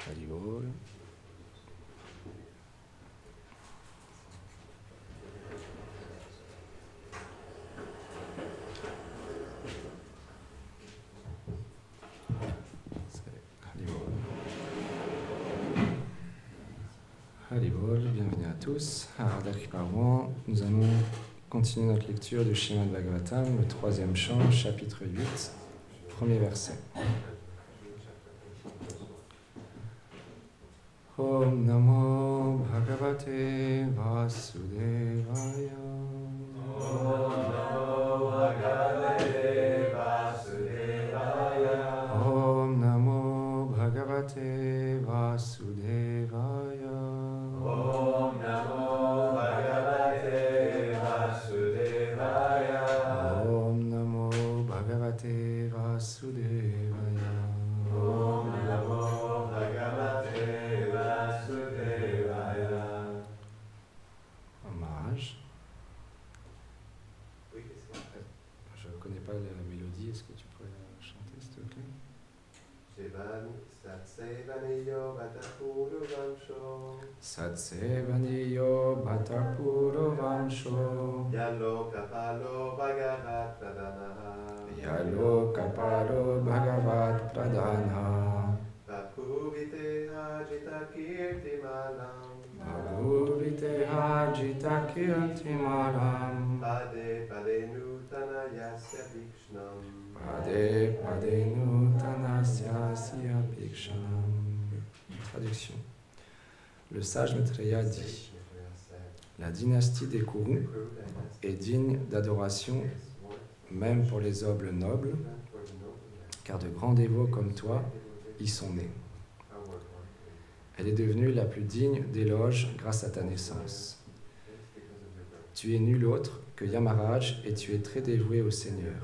Haribol. Haribol, bienvenue à tous. À Radha Kripavan, nous allons continuer notre lecture du Srimad Bhagavatam, le troisième chant, chapitre 8, premier verset. Om Namo Bhagavate Vasudevaya. Om Namo Bhagavate Vasudevaya. Om Namo Bhagavate Vasudevaya. Om Namo Bhagavate Vasudevaya. Om Namo Bhagavate Vasudevaya. Om Namo Bhagavate Vasudevaya. Maharaj, Oui, qu'est-ce qu'il y a? je ne connais pas la mélodie, est-ce que tu pourrais la chanter s'il te plaît? Shivan Satsevaniyo Bhatapuru Vansho. Satsevaniyo Bhatapuro Vansho. Yalo Kapalo Bhagavat Pradanaha. Yalo Kaparo Bhagavat Pradana. Bhakuviteha Jita Kirtimalam. Bhavuviteha Jita Kirtimaram. Pade Pade Nutana Yasya Vikshnam. Pade Pade Nutanasya Siya Pikshanam. Traduction. Le sage Maitreya dit: la dynastie des Kuru est digne d'adoration même pour les nobles nobles, car de grands dévots comme toi y sont nés. Elle est devenue la plus digne d'éloge grâce à ta naissance. Tu es nul autre que Yamaraj et tu es très dévoué au Seigneur.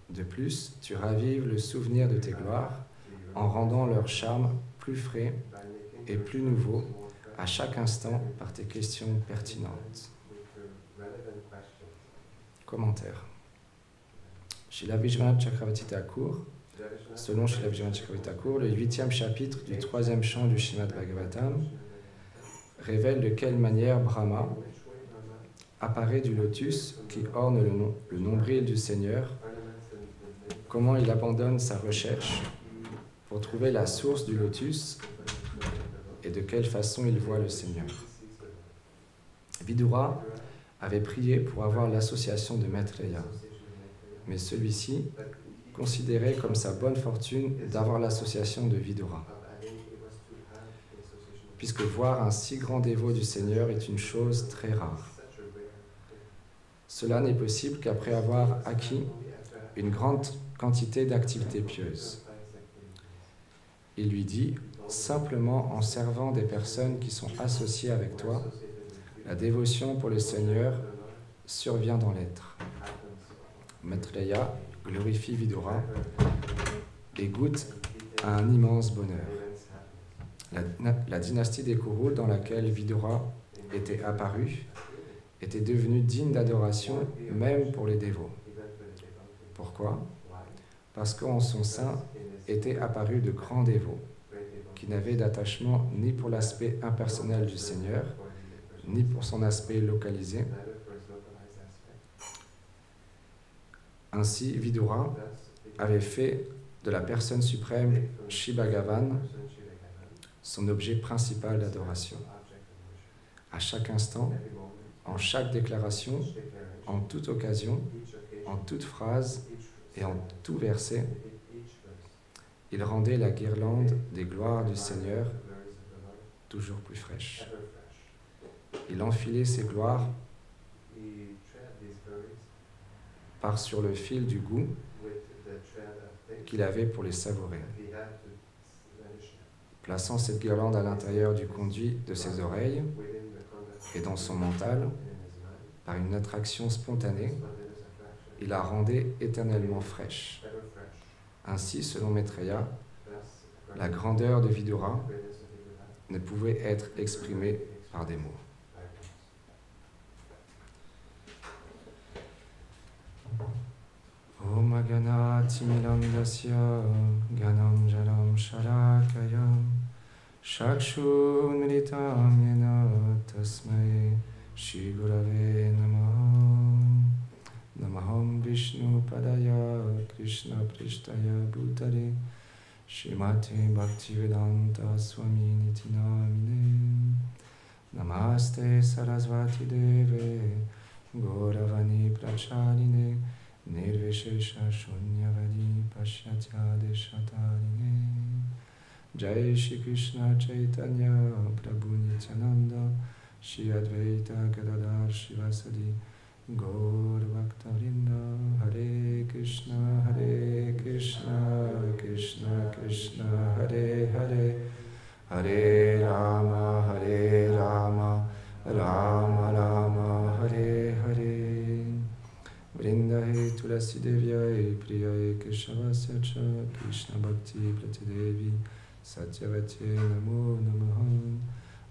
De plus, tu ravives le souvenir de tes gloires en rendant leur charme plus frais et plus nouveau à chaque instant par tes questions pertinentes. Commentaire. Srila Vishwanath Chakravarti Thakur, selon Srila Vishwanath Chakravarti Thakur, le 8e chapitre du 3e chant du Srimad Bhagavatam révèle de quelle manière Brahma apparaît du lotus qui orne le nombril du Seigneur, comment il abandonne sa recherche pour trouver la source du lotus et de quelle façon il voit le Seigneur. Vidura avait prié pour avoir l'association de Maitreya, mais celui-ci considérait comme sa bonne fortune d'avoir l'association de Vidura, puisque voir un si grand dévot du Seigneur est une chose très rare. Cela n'est possible qu'après avoir acquis une grande quantité d'activités pieuses. Il lui dit: simplement en servant des personnes qui sont associées avec toi, la dévotion pour le Seigneur survient dans l'être. Maitreya glorifie Vidura et goûte à un immense bonheur. La dynastie des Kuru dans laquelle Vidura était apparue était devenue digne d'adoration même pour les dévots. Pourquoi? Parce qu'en son sein étaient apparus de grands dévots qui n'avaient d'attachement ni pour l'aspect impersonnel du Seigneur, ni pour son aspect localisé. Ainsi, Vidura avait fait de la personne suprême Shri Bhagavan son objet principal d'adoration. À chaque instant, en chaque déclaration, en toute occasion, en toute phrase et en tout verset, il rendait la guirlande des gloires du Seigneur toujours plus fraîche. Il enfilait ces gloires par sur le fil du goût qu'il avait pour les savourer, plaçant cette guirlande à l'intérieur du conduit de ses oreilles et dans son mental, par une attraction spontanée, il la rendait éternellement fraîche. Ainsi, selon Maitreya, la grandeur de Vidura ne pouvait être exprimée par des mots. Om Ganatimirandasya Ganam Jalam Sharakayam Chakshunmritam yena tasmai Shri Gurave Namaha. Namaham Vishnu Padaya Krishna Prishtaya Bhutare Shrimate Bhaktivedanta Swami Niti Namine. Namaste Sarasvati Deve Gauravani Pracharine Nirvishesha Shunyavadi Pashyatya Deshatarine. Jai Shri Krishna Chaitanya Prabhu Nityananda Shri Advaita Gadadhar Shivasadi Gaur Bhaktavrinda. Hare Krishna Krishna Krishna Hare Hare Hare Rama Rama Rama Hare Hare. Vrindahe Tulasi Devyai Priyaye Keshavasya Cha Krishna Bhakti Prati Devi Satyavati Namo Namaha.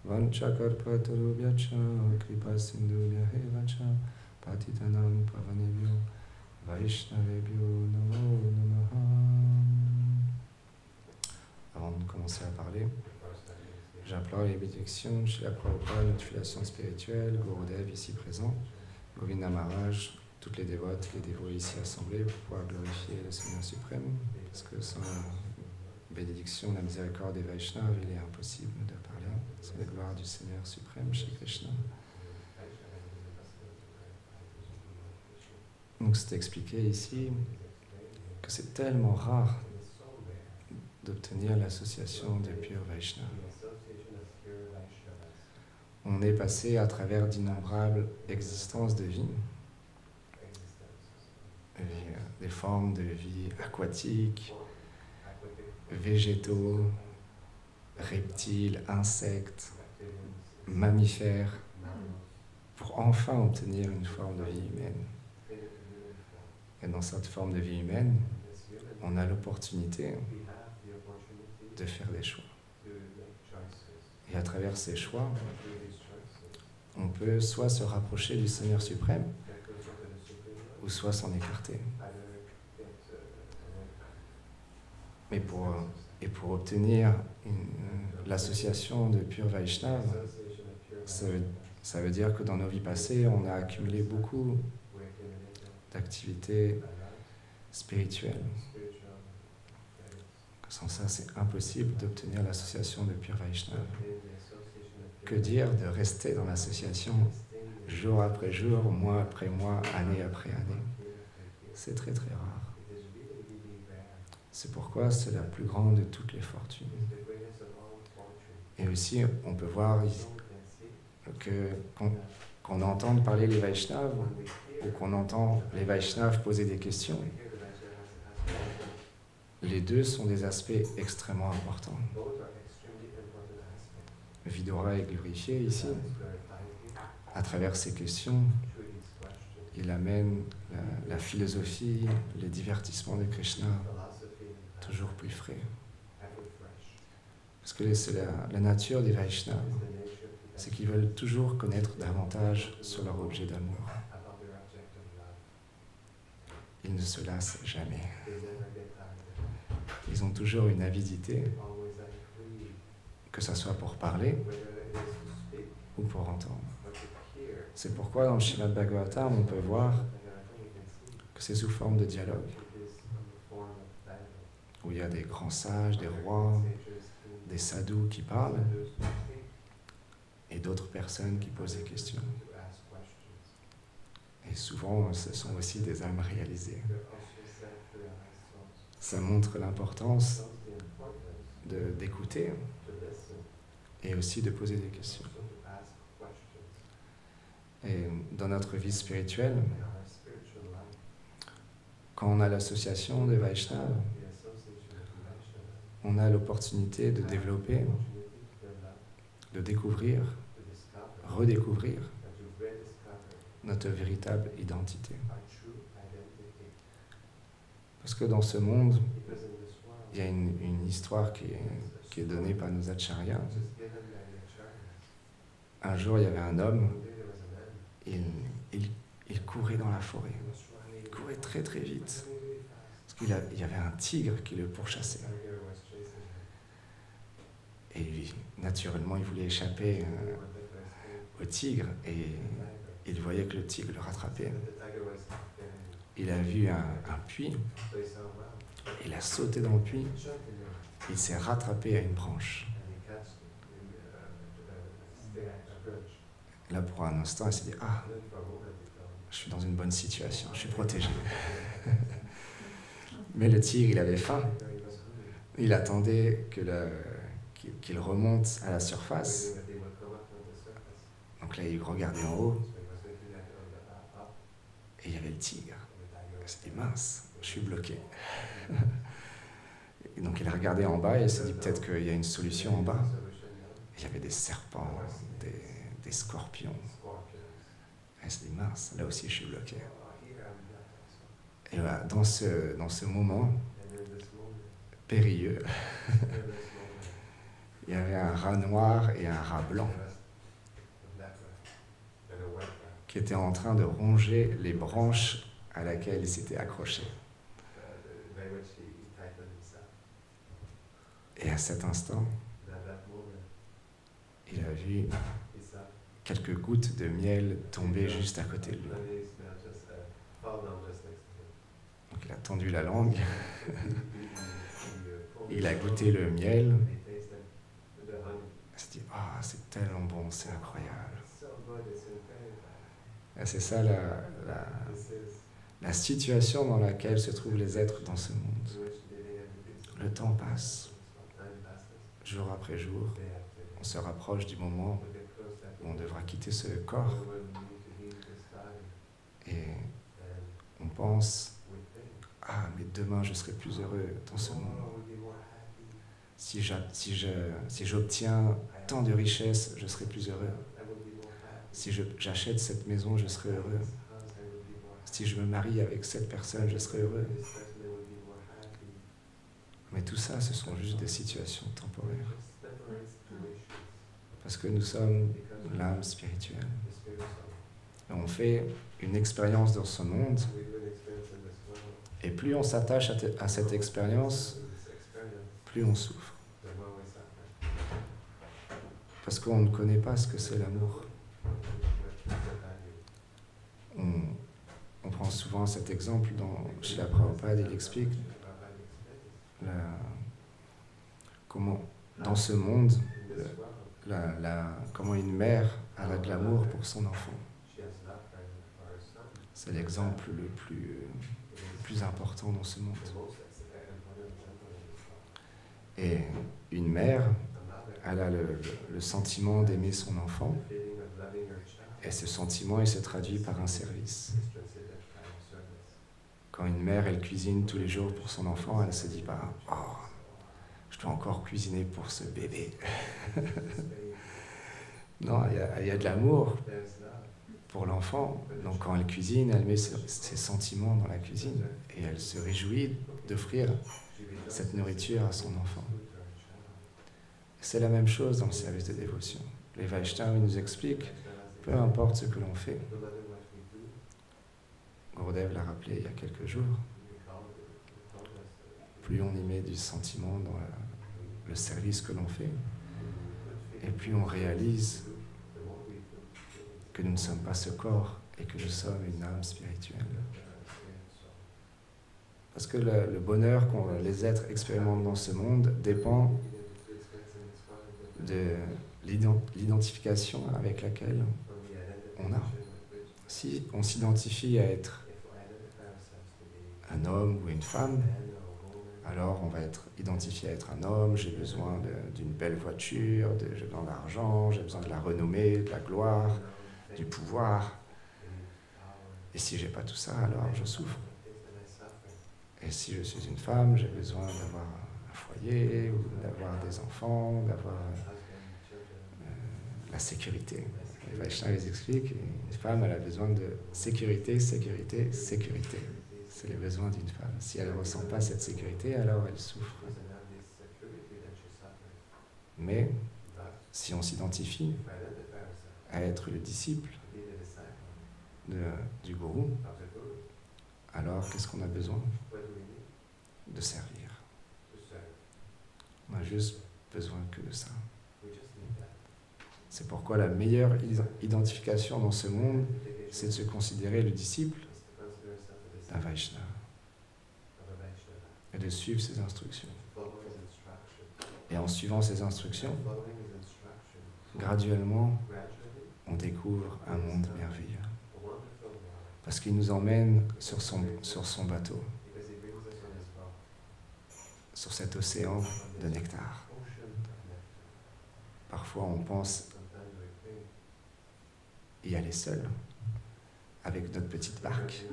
Vanchakarpatarubhyacha Kripa Sindhubhya Vacha Patitanam Pavanebhyo Vaishnavebhyo Namo Namaha. Avant de commencer à parler, j'implore les bénédictions chez la Prabhupada, notre filiation spirituelle, Gurudev ici présent, Govinda Maharaj, toutes les dévotes, les dévots ici assemblés pour pouvoir glorifier le Seigneur suprême, parce que sans la bénédiction, la miséricorde des Vaishnavas, il est impossible de parler. C'est la gloire du Seigneur suprême chez Krishna. Donc c'est expliqué ici que c'est tellement rare d'obtenir l'association des purs Vaishnavas. On est passé à travers d'innombrables existences de vie, des formes de vie aquatiques, végétaux, reptiles, insectes, mammifères, pour enfin obtenir une forme de vie humaine. Et dans cette forme de vie humaine, on a l'opportunité de faire des choix. Et à travers ces choix, on peut soit se rapprocher du Seigneur suprême, ou soit s'en écarter. Mais pour obtenir l'association de purs Vaishnavas, ça veut dire que dans nos vies passées, on a accumulé beaucoup d'activités spirituelles. Sans ça, c'est impossible d'obtenir l'association de purs Vaishnavas. Que dire de rester dans l'association jour après jour, mois après mois, année après année? C'est très très rare. C'est pourquoi c'est la plus grande de toutes les fortunes. Et aussi, on peut voir qu'on entende parler les Vaishnavas ou qu'on entend les Vaishnavas poser des questions. Les deux sont des aspects extrêmement importants. Vidura est glorifié ici. À travers ces questions, il amène la philosophie, les divertissements de Krishna toujours plus frais. Parce que c'est la nature des Vaishnavas, c'est qu'ils veulent toujours connaître davantage sur leur objet d'amour. Ils ne se lassent jamais. Ils ont toujours une avidité, que ce soit pour parler ou pour entendre. C'est pourquoi dans le Srimad Bhagavatam, on peut voir que c'est sous forme de dialogue, où il y a des grands sages, des rois, des sadhus qui parlent, et d'autres personnes qui posent des questions. Et souvent, ce sont aussi des âmes réalisées. Ça montre l'importance d'écouter et aussi de poser des questions. Et dans notre vie spirituelle, quand on a l'association des Vaishnavas, on a l'opportunité de développer, de découvrir, redécouvrir notre véritable identité. Parce que dans ce monde, il y a une histoire qui est donnée par nos acharyas. Un jour, il y avait un homme, il courait dans la forêt. Il courait très très vite. Parce qu'il y avait un tigre qui le pourchassait. Et naturellement, il voulait échapper au tigre et il voyait que le tigre le rattrapait. Il a vu un puits, il a sauté dans le puits, il s'est rattrapé à une branche. Là, pour un instant, il s'est dit « Ah, je suis dans une bonne situation, je suis protégé. » Mais le tigre, il avait faim. Il attendait qu'il remonte à la surface. Donc là, il regardait en haut. Et il y avait le tigre. Il s'est dit « Mince, je suis bloqué. » Et donc il a regardé en bas et il s'est dit « Peut-être qu'il y a une solution en bas. » Il y avait des serpents, des scorpions. Et il s'est dit « Mince, là aussi je suis bloqué. » Et voilà, dans ce moment périlleux, il y avait un rat noir et un rat blanc qui étaient en train de ronger les branches à laquelle il s'était accroché. Et à cet instant, il a vu quelques gouttes de miel tomber juste à côté de lui. Donc il a tendu la langue, il a goûté le miel, il s'est dit « Ah, c'est tellement bon, c'est incroyable. » Et c'est ça la situation dans laquelle se trouvent les êtres dans ce monde. Le temps passe, jour après jour, on se rapproche du moment où on devra quitter ce corps. Et on pense « Ah, mais demain je serai plus heureux dans ce monde. Si j'obtiens tant de richesses, je serai plus heureux. Si j'achète cette maison, je serai heureux. Si je me marie avec cette personne, je serai heureux. » Mais tout ça, ce sont juste des situations temporaires. Parce que nous sommes l'âme spirituelle. Et on fait une expérience dans ce monde. Et plus on s'attache à cette expérience, plus on souffre. Parce qu'on ne connaît pas ce que c'est l'amour. On prend souvent cet exemple chez la Prabhupada, il explique comment, dans ce monde, comment une mère a de l'amour pour son enfant. C'est l'exemple le plus important dans ce monde. Et une mère, elle a le sentiment d'aimer son enfant, et ce sentiment, il se traduit par un service. Quand une mère, elle cuisine tous les jours pour son enfant, elle se dit pas « Oh, je dois encore cuisiner pour ce bébé. » Non, il y a de l'amour pour l'enfant. Donc quand elle cuisine, elle met ses sentiments dans la cuisine et elle se réjouit d'offrir cette nourriture à son enfant. C'est la même chose dans le service de dévotion. Les Vaishnavas nous expliquent, peu importe ce que l'on fait, Gurudev l'a rappelé il y a quelques jours, plus on y met du sentiment dans le service que l'on fait, et plus on réalise que nous ne sommes pas ce corps et que nous sommes une âme spirituelle. Parce que le bonheur que les êtres expérimentent dans ce monde dépend de l'identification avec laquelle on a. Si on s'identifie à être un homme ou une femme, alors on va être identifié à être un homme, j'ai besoin d'une belle voiture, j'ai besoin d'argent, j'ai besoin de la renommée, de la gloire, du pouvoir. Et si j'ai pas tout ça, alors je souffre. Et si je suis une femme, j'ai besoin d'avoir un foyer, ou d'avoir des enfants, d'avoir la sécurité. Les Vaishnavas les expliquent, une femme, elle a besoin de sécurité, sécurité, sécurité. C'est les besoins d'une femme. Si elle ne ressent pas cette sécurité, alors elle souffre. Mais si on s'identifie à être le disciple du gourou, alors qu'est-ce qu'on a besoin? De servir. On a juste besoin que de ça. C'est pourquoi la meilleure identification dans ce monde, c'est de se considérer le disciple d'un Vaishnava et de suivre ses instructions. Et en suivant ses instructions, graduellement, on découvre un monde merveilleux. Parce qu'il nous emmène sur son bateau, sur cet océan de nectar. Parfois, on pense y aller seul, avec notre petite barque.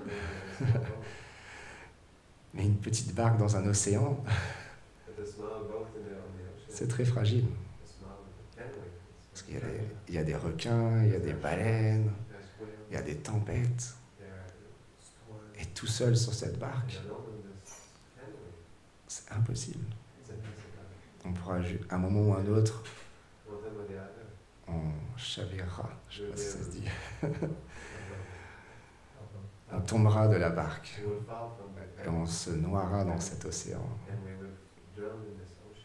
Mais une petite barque dans un océan, c'est très fragile. Parce qu'il y a des requins, il y a des baleines, il y a des tempêtes. Et tout seul sur cette barque, c'est impossible. On pourra, à un moment ou à un autre, on chavirera, je ne sais pas si ça se dit. On tombera de la barque et on se noiera dans cet océan.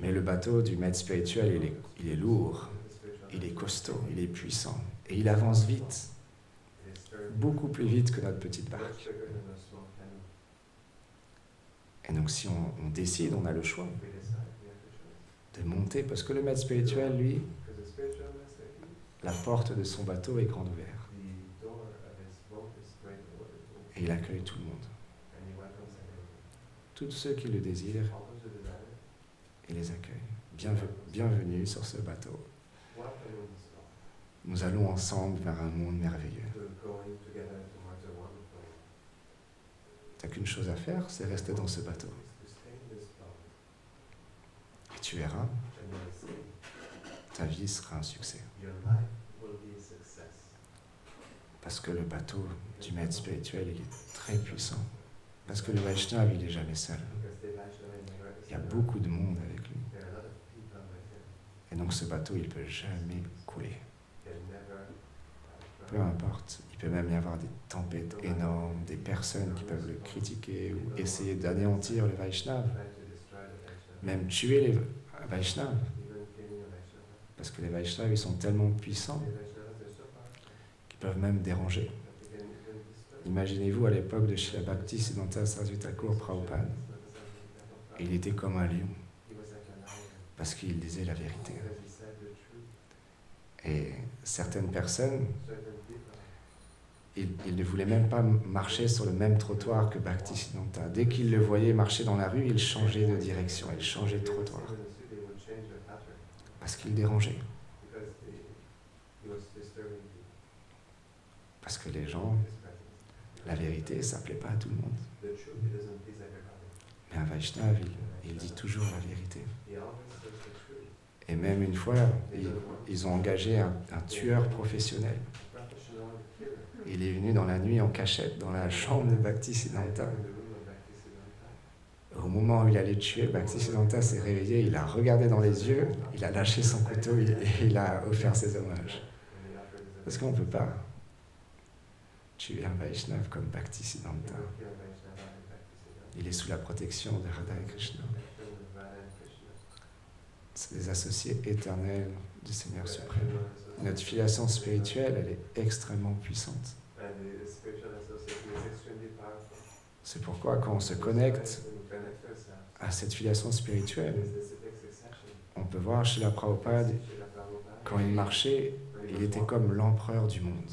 Mais le bateau du maître spirituel, il est lourd, il est costaud, il est puissant et il avance vite, beaucoup plus vite que notre petite barque. Et donc si on décide, on a le choix de monter, parce que le maître spirituel, lui, la porte de son bateau est grande ouverte. Et il accueille tout le monde. Tous ceux qui le désirent, il les accueille. Bienvenue sur ce bateau. Nous allons ensemble vers un monde merveilleux. Tu n'as qu'une chose à faire, c'est rester dans ce bateau. Et tu verras, ta vie sera un succès. Parce que le bateau du maître spirituel, il est très puissant. Parce que le Vaishnava, il n'est jamais seul. Il y a beaucoup de monde avec lui. Et donc ce bateau, il ne peut jamais couler. Peu importe, il peut même y avoir des tempêtes énormes, des personnes qui peuvent le critiquer ou essayer d'anéantir le Vaishnava, même tuer les Vaishnavas. Parce que les Vaishnavas, ils sont tellement puissants qu'ils peuvent même déranger. Imaginez-vous à l'époque de Srila Bhaktisiddhanta Saraswati Thakur Prabhupada. Il était comme un lion, parce qu'il disait la vérité. Et certaines personnes, ils ne voulaient même pas marcher sur le même trottoir que Bhaktisiddhanta. Dès qu'ils le voyaient marcher dans la rue, ils changeaient de direction, ils changeaient de trottoir. Parce qu'il dérangeait. Parce que les gens, la vérité, ça ne plaît pas à tout le monde. Mais un Vaishnava, il dit toujours la vérité. Et même une fois, ils ont engagé un tueur professionnel. Il est venu dans la nuit en cachette dans la chambre de Bhaktisiddhanta. Au moment où il allait tuer, Bhaktisiddhanta s'est réveillé, il a regardé dans les yeux, il a lâché son couteau et il a offert ses hommages. Parce qu'on ne peut pas tuer un Vaishnava comme Bhaktisiddhanta. Il est sous la protection de Radha et Krishna. C'est des associés éternels du Seigneur suprême. Notre filiation spirituelle, elle est extrêmement puissante. C'est pourquoi quand on se connecte à cette filiation spirituelle, on peut voir chez la Prabhupada, quand il marchait, il était comme l'empereur du monde,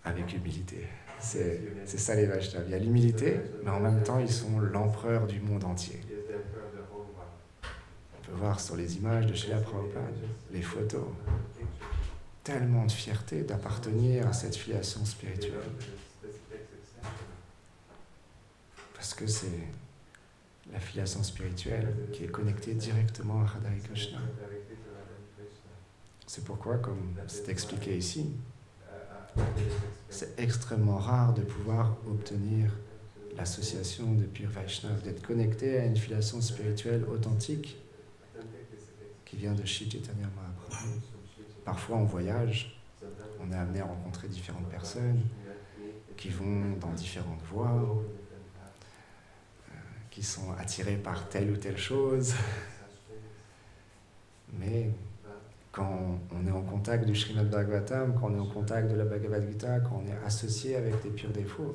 avec humilité. C'est ça les Vaishnavas. Il y a l'humilité, mais en même temps, ils sont l'empereur du monde entier. On peut voir sur les images de Srila Prabhupada, les photos, tellement de fierté d'appartenir à cette filiation spirituelle. Parce que c'est la filiation spirituelle qui est connectée directement à Radha et Krishna. C'est pourquoi, comme c'est expliqué ici, c'est extrêmement rare de pouvoir obtenir l'association de Pure Vaishnava, d'être connecté à une filiation spirituelle authentique qui vient de Shri Chaitanya Mahaprabhu. Parfois en voyage, on est amené à rencontrer différentes personnes qui vont dans différentes voies, qui sont attirés par telle ou telle chose. Mais quand on est en contact du Srimad Bhagavatam, quand on est en contact de la Bhagavad Gita, quand on est associé avec des purs défauts,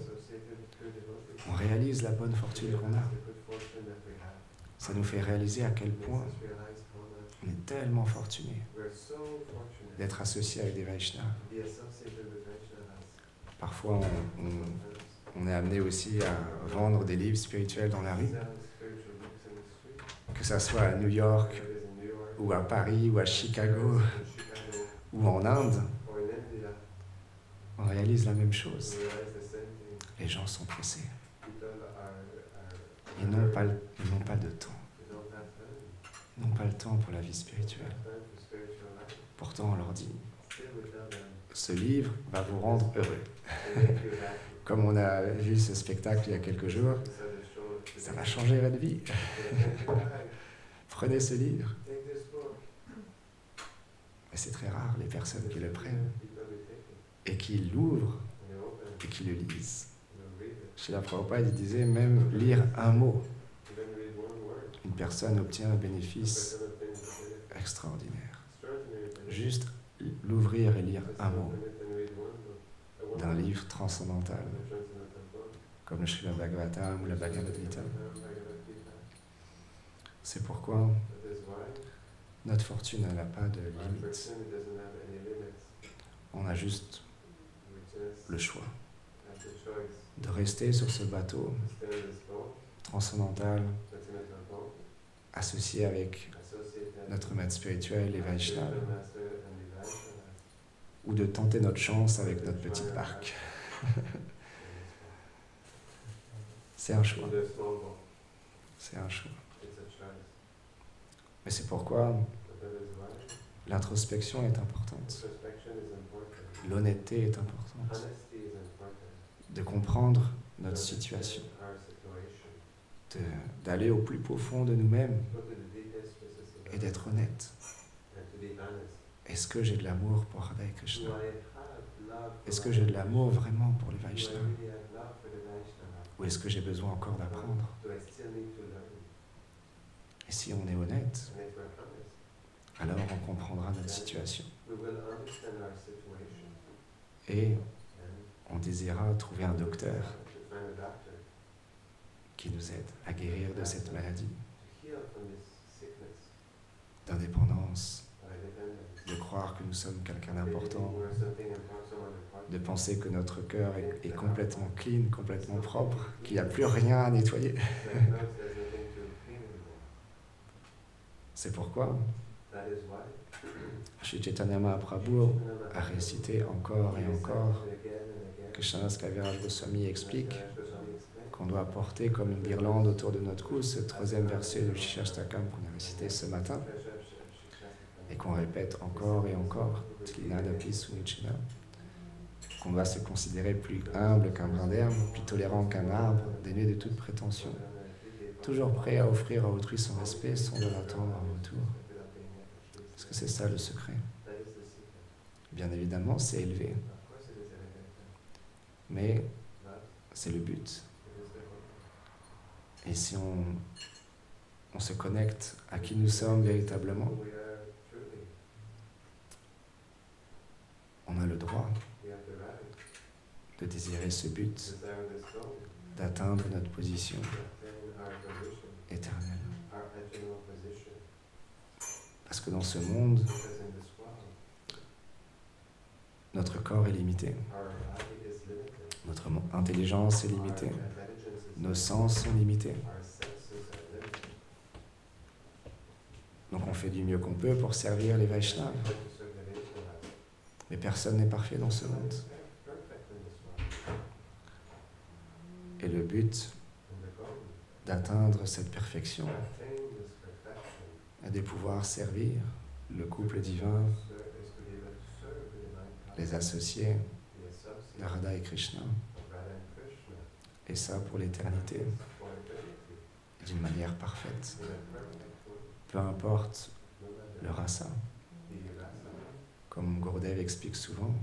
on réalise la bonne fortune qu'on a. Ça nous fait réaliser à quel point on est tellement fortuné d'être associé avec des Vaishnavas. Parfois, on est amené aussi à vendre des livres spirituels dans la rue, que ça soit à New York, ou à Paris, ou à Chicago, ou en Inde. On réalise la même chose. Les gens sont pressés. Ils n'ont pas de temps. Ils n'ont pas le temps pour la vie spirituelle. Pourtant, on leur dit, ce livre va vous rendre heureux. Comme on a vu ce spectacle il y a quelques jours, ça va changer votre vie. Prenez ce livre. Mais c'est très rare les personnes qui le prennent et qui l'ouvrent et qui le lisent. Srila Prabhupada il disait même lire un mot. Une personne obtient un bénéfice extraordinaire. Juste l'ouvrir et lire un mot d'un livre transcendantal, comme le Srimad Bhagavatam ou la Bhagavad Gita. C'est pourquoi notre fortune n'a pas de limite. On a juste le choix de rester sur ce bateau transcendantal, associé avec notre maître spirituel, les Vaishnavas, ou de tenter notre chance avec notre petite barque. C'est un choix. C'est un choix. Mais c'est pourquoi l'introspection est importante. L'honnêteté est importante. De comprendre notre situation. D'aller au plus profond de nous-mêmes et d'être honnête. Est-ce que j'ai de l'amour pour Radha et Krishna? Est-ce que j'ai de l'amour vraiment pour les Vaishnavas? Ou est-ce que j'ai besoin encore d'apprendre? Et si on est honnête, alors on comprendra notre situation. Et on désirera trouver un docteur qui nous aide à guérir de cette maladie, d'indépendance, de croire que nous sommes quelqu'un d'important, de penser que notre cœur est complètement clean, complètement propre, qu'il n'y a plus rien à nettoyer. C'est pourquoi Sri Chaitanya Mahaprabhu a récité encore et encore. Krishnadas Kaviraj Goswami explique qu'on doit porter comme une guirlande autour de notre cou ce troisième verset du Shishastakam qu'on a récité ce matin et qu'on répète encore et encore, qu'on va se considérer plus humble qu'un brin d'herbe, plus tolérant qu'un arbre, dénué de toute prétention, toujours prêt à offrir à autrui son respect sans de l'attendre en retour. Est-ce que c'est ça le secret? Bien évidemment, c'est élevé. Mais c'est le but. Et si on se connecte à qui nous sommes véritablement, on a le droit de désirer ce but, d'atteindre notre position éternelle. Parce que dans ce monde, notre corps est limité, notre intelligence est limitée, nos sens sont limités. Donc on fait du mieux qu'on peut pour servir les Vaishnavas. Mais personne n'est parfait dans ce monde. Et le but d'atteindre cette perfection est de pouvoir servir le couple divin, les associés de Radha et Krishna, et ça pour l'éternité, d'une manière parfaite. Peu importe le rasa. Comme Gurudev explique souvent,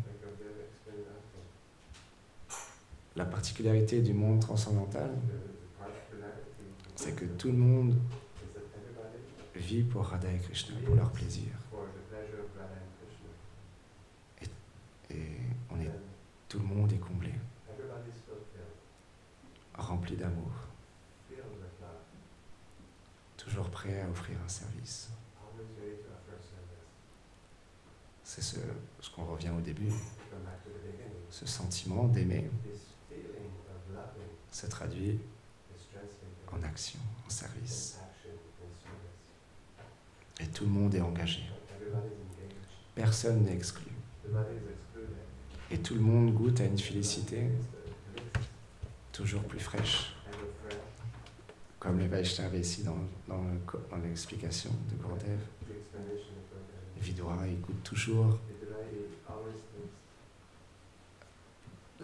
la particularité du monde transcendantal, c'est que tout le monde vit pour Radha et Krishna, pour leur plaisir. Tout le monde est comblé, Everybody's fulfilled, rempli d'amour, filled with love, toujours prêt à offrir un service. always ready to offer service. C'est ce qu'on revient au début. Come back to the beginning. Ce sentiment d'aimer This feeling of loving se traduit is translated en action, en service. in action and service. Et tout le monde est engagé. Everybody's engaged. Personne n'est exclu. Nobody is excluded. Et tout le monde goûte à une félicité Everybody is bliss toujours plus fraîche. and fresh. Comme les Vaishnavas ici dans l'explication de Gurudev. The explanation of Buddha. Vidura, il goûte toujours Vidura, he always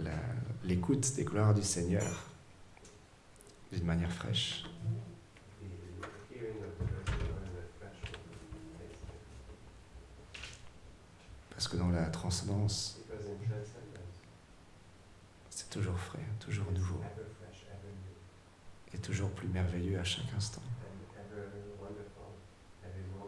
thinks l'écoute des gloires du Seigneur d'une manière fraîche. the hearing of the voice of the Lord in a fresh way. Parce que dans la transcendance, Because in transcendence, c'est toujours frais, toujours it's nouveau ever fresh, ever new, et toujours plus merveilleux à chaque instant. and ever wonderful every moment.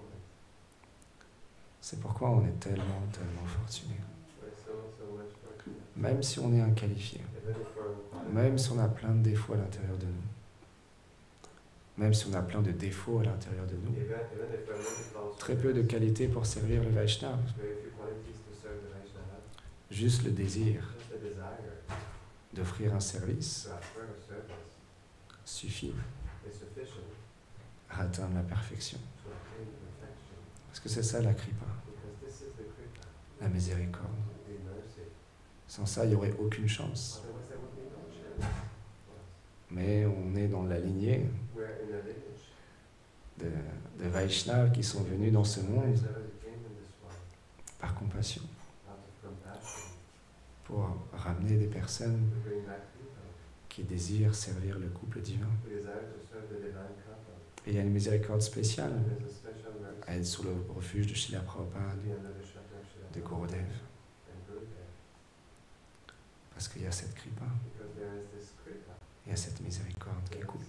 C'est pourquoi on est tellement, tellement fortuné. We're so much fortunate. Même si on est inqualifié, Even if we're même si on a plein de défauts à l'intérieur de nous, même si on a plein de défauts à l'intérieur de nous, even if we're wonderful, très peu de qualités pour servir le Vaishnava, very few qualities to serve the Vaishnava, juste le désir just the desire d'offrir un service to offer a service suffit is sufficient à atteindre la perfection. to attain perfection. Parce que c'est ça la kripa, Because this is the kripa, la miséricorde. the mercy. Sans ça, il n'y aurait aucune chance. Otherwise, there would be no chance. Mais on est dans la lignée We're in a lineage de Vaishnavas qui sont venus dans ce monde Vaishnavas who came in this world par compassion out of compassion pour ramener des personnes to bring back people qui désirent servir le couple divin. who desire to serve the divine couple. Et il y a une miséricorde spéciale There's a special mercy à être sous le refuge de Srila Prabhupada, to be under the shelter of Srila de Prabhupada Gurudev, and Gurudev, parce qu'il y a cette kripa, because there is this kripa, il y a cette miséricorde qui coule.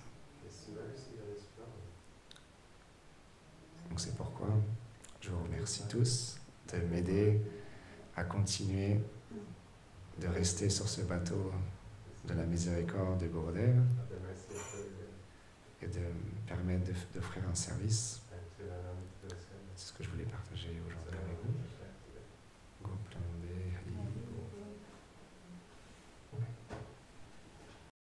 this mercy that is flowing. Donc c'est pourquoi je vous remercie tous de m'aider à continuer de rester sur ce bateau de la miséricorde de Gurudev Of the mercy of Gurudev et de me permettre d'offrir un service. and to allow me to do a service. C'est ce que je voulais partager aujourd'hui So, avec vous.